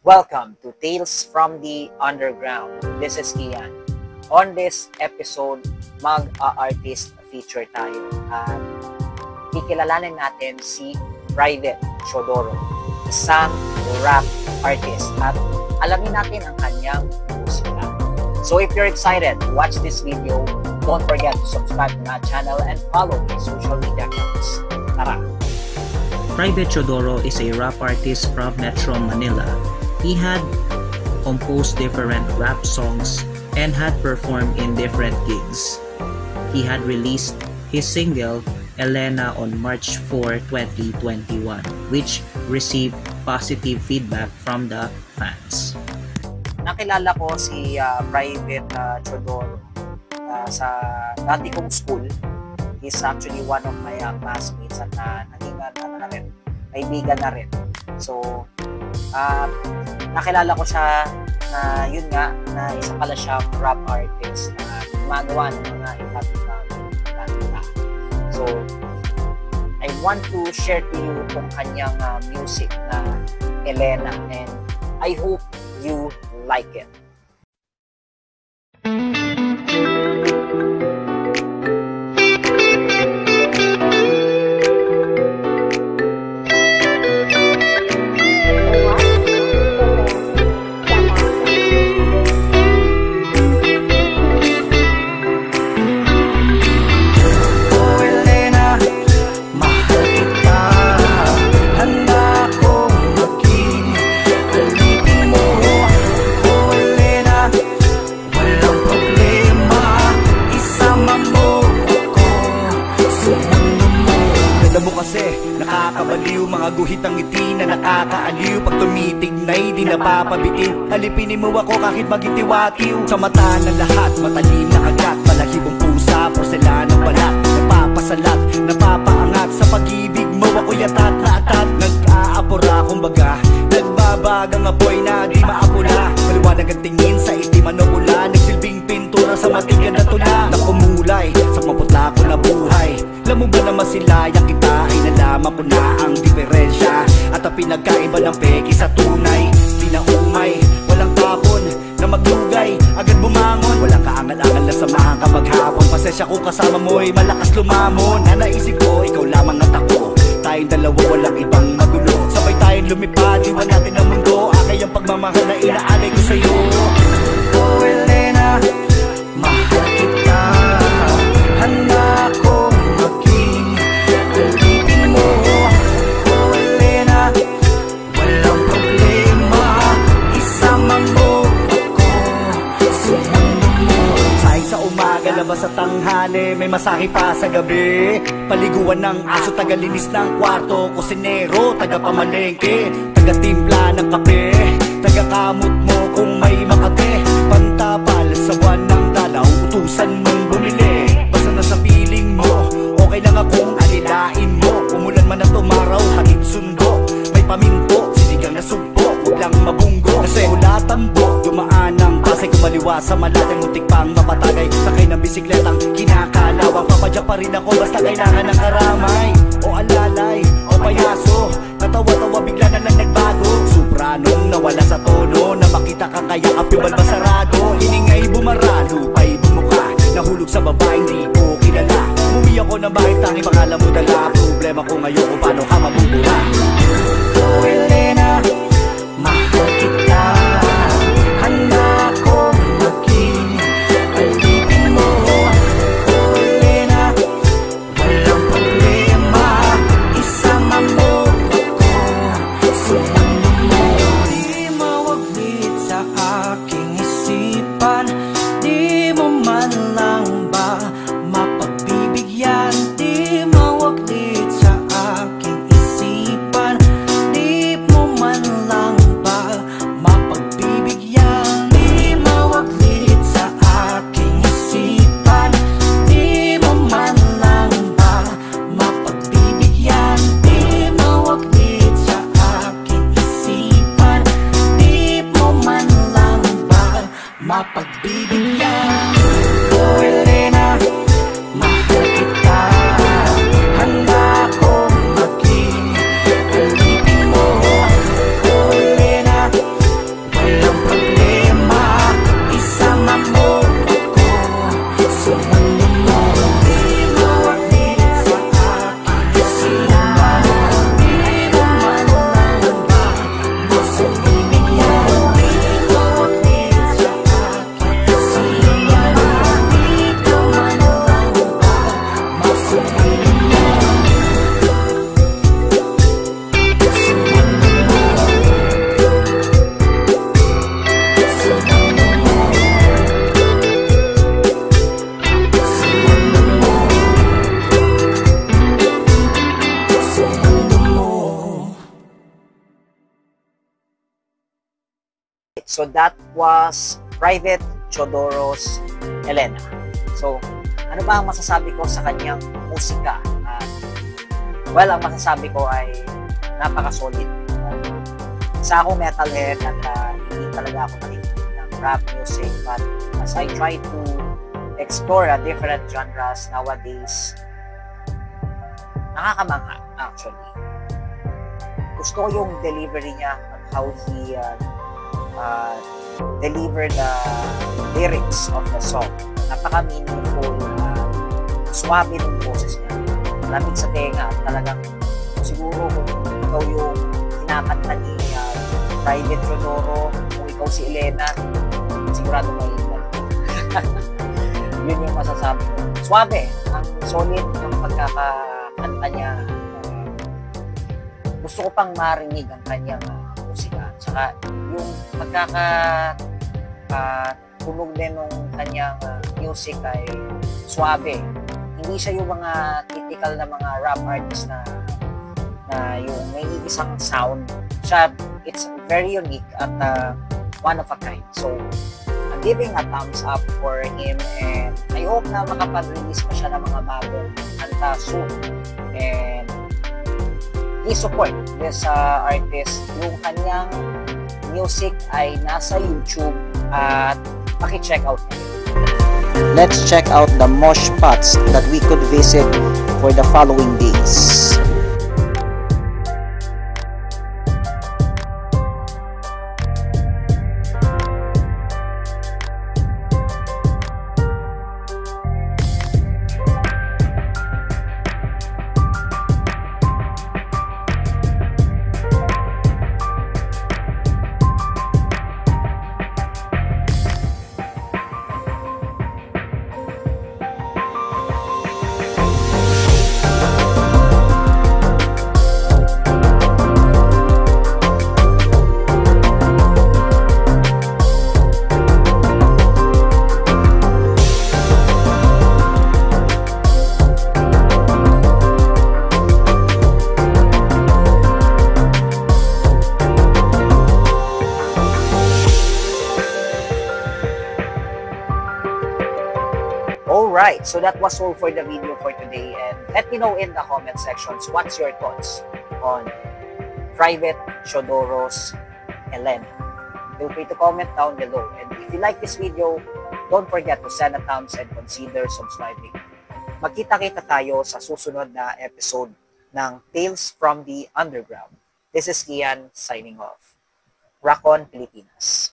Welcome to Tales from the Underground. This is Ian. On this episode, mag-artist feature tayo at kikilalanin natin si Private Chodoro, isang rap artist at alamin natin ang kanyang musika. So if you're excited to watch this video, don't forget to subscribe to my channel and follow my social media accounts. Tara! Private Chodoro is a rap artist from Metro Manila. He had composed different rap songs and had performed in different gigs. He had released his single Elena on March 4, 2021, which received positive feedback from the fans. Nakilala ko si Private Chodoro sa dati kong school. He's actually one of my classmates at naging kaibigan na rin. So, nakilala ko siya na yun nga, na isa pala siyang rap artist na gumagawa ng mga iba't ibang kanta. So, I want to share to you itong kanyang music na Elena, and I hope you like it. Nakakabaliw, mga guhit ang ngiti na nakakaaliw. Pag tumitignay, di napapabitiw. Alipinin mo ako kahit magitiwatiw. Sa mata ng lahat, matalim na kagat. Balahibong pusa, porselanang balat. Napapasalat, napapaangat. Sa pag-ibig mo ako yatat na atat. Nag-aapura, kumbaga nagbabagang apoy na di maapula. Maliwanag ang tingin sa itim ano pula. Nagsilbing pintura sa matigan na tula. Nakumulay sa maputla ko na buhay. Alam mo ba na masilaya kita ay nalaman ko na ang diferensya at ang pinagkaiba ng peki sa tunay. Di na umay, walang tapon na maglugay, agad bumangon. Walang kaangal-angal na samahan ka maghapon. Pasensya ko kasama mo'y malakas lumamon. Na naisip ko, ikaw lamang at ako. Tayong dalawa walang ibang magulo. Sabay tayong lumipad, iwan natin ang mundo. Akay ang pagmamahal na inaalay ko sa'yo. Oh Elena, mahal kita. Handa ko labas sa tanghali, may masahe pa sa gabi. Paliguan ng aso, tagalinis ng kwarto. Kusinero, taga-pamalengke, taga-timpla ng kape, taga-kamot mo kung may makate. Pantapal sa buwan ng dalaw, utusan mong bumili. Basta na sa piling mo, okay lang akong alilain mo. Umulan man at umaraw, hatid sundo. May paminto, sinigang na sugpo, huwag lang mabunggo. Kasi mula tambo, dumaan ng pasay kumaliwa sa malating mutik pang mapatagay. Sakay ng bisikletang kinakalawang, papadyak pa rin ako basta kailangan ng karamay. O alalay, o payaso, natawa-tawa bigla na lang nagbago. Supranong nawala sa tono, na makita ka kaya apibal masarado. Hiningay bumara, lupay bumuka, nahulog sa babaeng di ko kilala. Umuwi ako ng bahay, tanging pangalan mo dala. Problema ko ngayon kung paano ka mabubura. Oh Elena, mahal kita. Handa ko maging alipin mo. Oh Elena, walang problema. Isama mo ako sa mundo mo. Di mawaglit sa aking isipan. Di mo man lang ba mapagbibigyan? Di mawaglit sa aking isipan. Di mo man lang ba mapagbibigyan? Di mawaglit sa aking isipan. Di mo man lang ba mapagbibigyan? Di mawaglit sa aking isipan. Di mo man lang ba mapagbibigyan? Oh Elena, mahal kita. Handa ko maging alipin mo. Oh Elena, So that was Private Chodoro's Elena. So, ano ba ang masasabi ko sa kanyang musika? Well, ang masasabi ko ay napaka-solid. Isa akong metalhead at hindi talaga ako nakikinig ng rap music, but as I try to explore different genres nowadays, nakakamangha actually. Gusto ko yung delivery niya on how he deliver the lyrics of the song. Napaka-meaningful, swabe ng boses niya. Malamig sa tenga, talagang siguro kung ikaw yung kinakanta ni Private Chodoro, kung ikaw si Elena, sigurado may ilan. Yun yung masasabi ko. Swabe, ang solid ng pagkakakanta niya. Gusto ko pang marinig ang kanyang musika. Tsaka yung tunog din ng kanyang music ay swabe. Hindi siya yung mga typical na mga rap artist na yung may isang sound. Siya, it's very unique at one of a kind. So, I'm giving a thumbs up for him and I hope na makapag-release pa siya ng mga bagong kanta soon. And please support this artist. Yung kanyang music ay nasa YouTube at paki-check out niyo. Let's check out the mosh spots that we could visit for the following days. Alright, so that was all for the video for today, and let me know in the comment sections what's your thoughts on Private Chodoro's Elena. Feel free to comment down below, and if you like this video, don't forget to send a thumbs and consider subscribing. Magkita-kita tayo sa susunod na episode ng Tales from the Underground. This is Kian signing off. Rock on, Pilipinas!